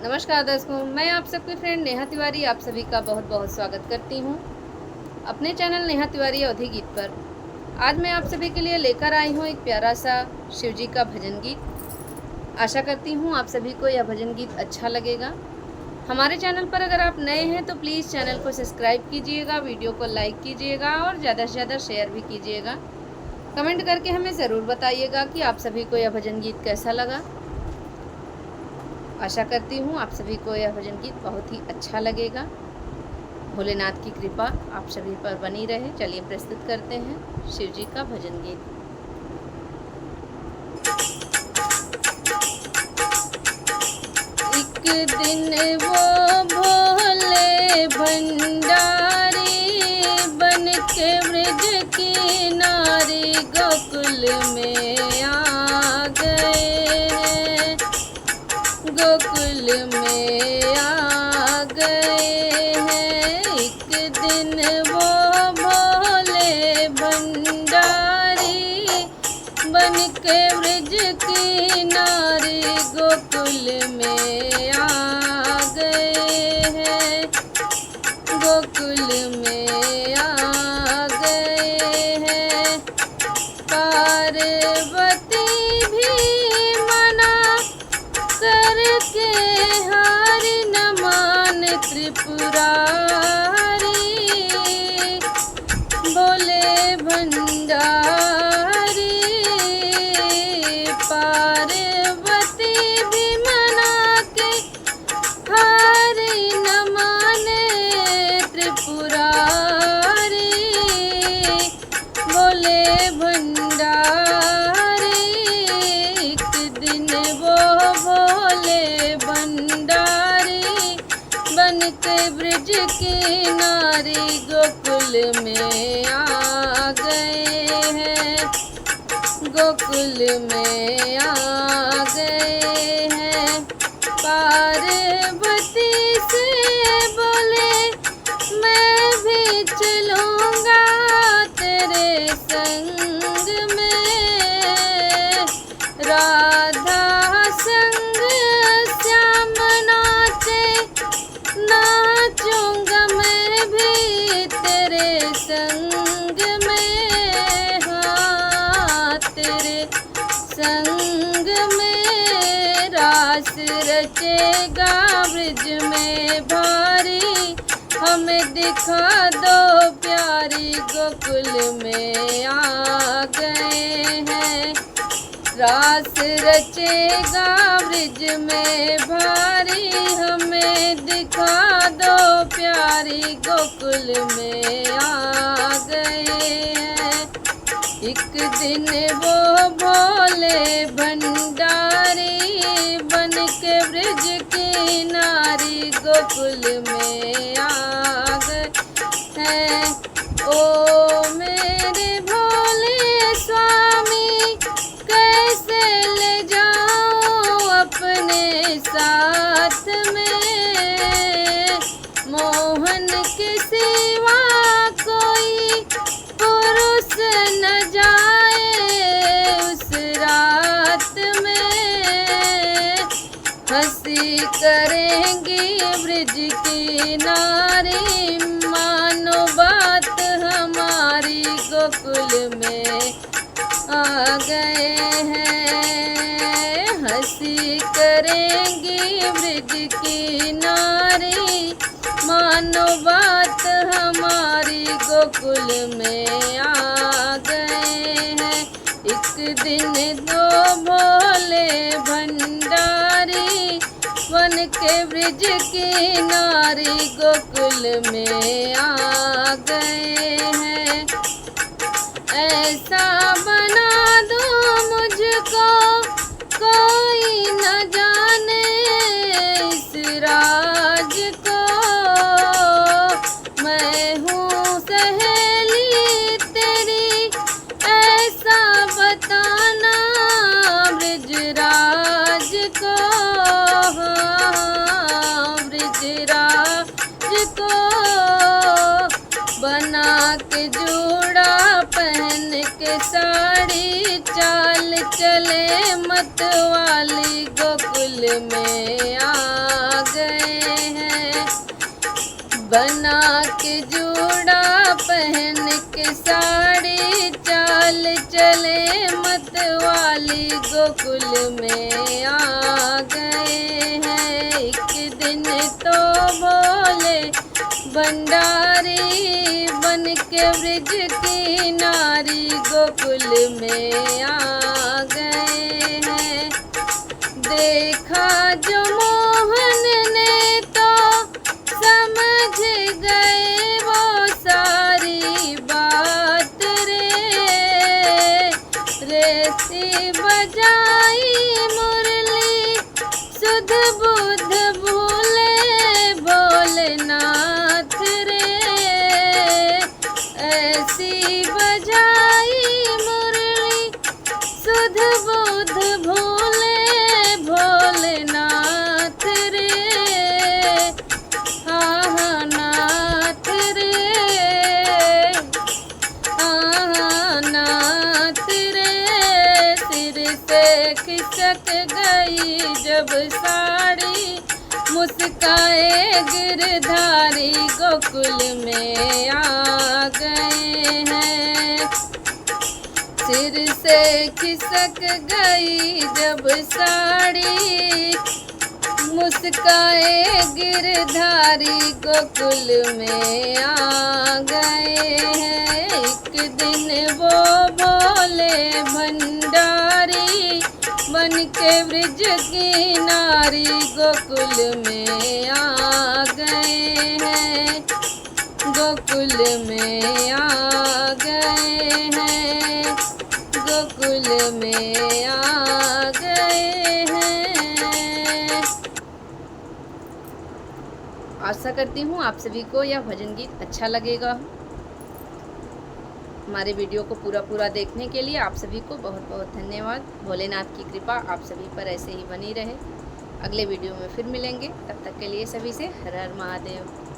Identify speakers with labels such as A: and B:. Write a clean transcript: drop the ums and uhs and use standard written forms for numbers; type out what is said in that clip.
A: नमस्कार दर्शकों, मैं आप सबकी फ्रेंड नेहा तिवारी आप सभी का बहुत बहुत स्वागत करती हूँ अपने चैनल नेहा तिवारी अवधी गीत पर। आज मैं आप सभी के लिए लेकर आई हूँ एक प्यारा सा शिव जी का भजन गीत। आशा करती हूँ आप सभी को यह भजन गीत अच्छा लगेगा। हमारे चैनल पर अगर आप नए हैं तो प्लीज़ चैनल को सब्सक्राइब कीजिएगा, वीडियो को लाइक कीजिएगा और ज़्यादा से ज़्यादा शेयर भी कीजिएगा। कमेंट करके हमें ज़रूर बताइएगा कि आप सभी को यह भजन गीत कैसा लगा। आशा करती हूँ आप सभी को यह भजन गीत बहुत ही अच्छा लगेगा। भोलेनाथ की कृपा आप सभी पर बनी रहे। चलिए प्रस्तुत करते हैं शिव जी का भजन गीत। एक दिन वो भोले भंडारी बन के ब्रज किनारे गोकुल में आ गए हैं, गोकुल में आ गए हैं। एक दिन वो भोले भंडारी बन के ब्रज किनारे गोकुल में आ गए हैं, गोकुल में आ गए हैं। पार्वती भी मना करके हार न मान त्रिपुरारी बोले भंडारी। पार्वती भी मना के हार न माने त्रिपुरारी बोले भंडारी। एक दिन वो भोले भंडारी बन के ब्रज किनारे गोकुल में आ गए हैं, गोकुल में आ गए हैं। पार्वती से बोले मैं भी चलूँगा तेरे संग में, राधा संग श्याम नाचे नाचूँगा मैं भी तेरे संग में। हाँ तेरे संग में रास रचेगा ब्रज में भारी, हमें दिखा दो प्यारी गोकुल में आ गए हैं। रास रचेगा ब्रज में भारी, हमें दिखा दो प्यारी गोकुल में आ गए हैं। एक दिन वो भोले भंडारी बन के ब्रज किनारी गोकुल में आ गए हैं। ओ मेरे भोले स्वामी कैसे ले जाऊं अपने साथ में, मोहन के सिवा कोई पुरुष न जाए उस रात में। हंसी करेंगी ब्रज की नारी मानो बात हमारी गोकुल में आ गए हैं। हंसी करेंगी ब्रज की नारी मानो बात हमारी गोकुल में आ गए हैं। एक दिन दो भोले भंडारी बन के ब्रज किनारे गोकुल में आ गए हैं। ऐसा बना दो मुझको कोई न जाने इस राज को, मैं हूँ सहेली तेरी ऐसा बताना ब्रजराज को। हाँ ब्रजराज को बना के जोड़ा पहन के साड़ी चाल चले मतवाली गोकुल में आ बना के जूड़ा पहन के साड़ी चाल चले मतवाली गोकुल में आ गए हैं। एक दिन तो भोले भंडारी बन के ब्रिज की नारी गोकुल में आ गए हैं। देखा जो मोहन ने तो समझ गए वो सारी बात रे। रेसी बजाई मुरली सुध बुध भूले भोलेनाथ रे। ऐसी बजाई मुरली सुध बुध भूले भोलेनाथ रे। हाँ नाथ रे, हाँ नाथ रे। सिर से खिसक गई जब साड़ी मुस्काए गिरधारी गोकुल में आ गए हैं। सिर से खिसक गई जब साड़ी मुस्काए गिरधारी गोकुल में आ गए हैं। एक दिन वो भोले भंडारी बन के ब्रिज की नारी गोकुल में आ गए हैं। गोकुल में आ गए हैं। गोकुल में आ गए हैं। आशा करती हूँ आप सभी को यह भजन गीत अच्छा लगेगा। हमारे वीडियो को पूरा देखने के लिए आप सभी को बहुत बहुत धन्यवाद। भोलेनाथ की कृपा आप सभी पर ऐसे ही बनी रहे। अगले वीडियो में फिर मिलेंगे, तब तक के लिए सभी से हर हर महादेव।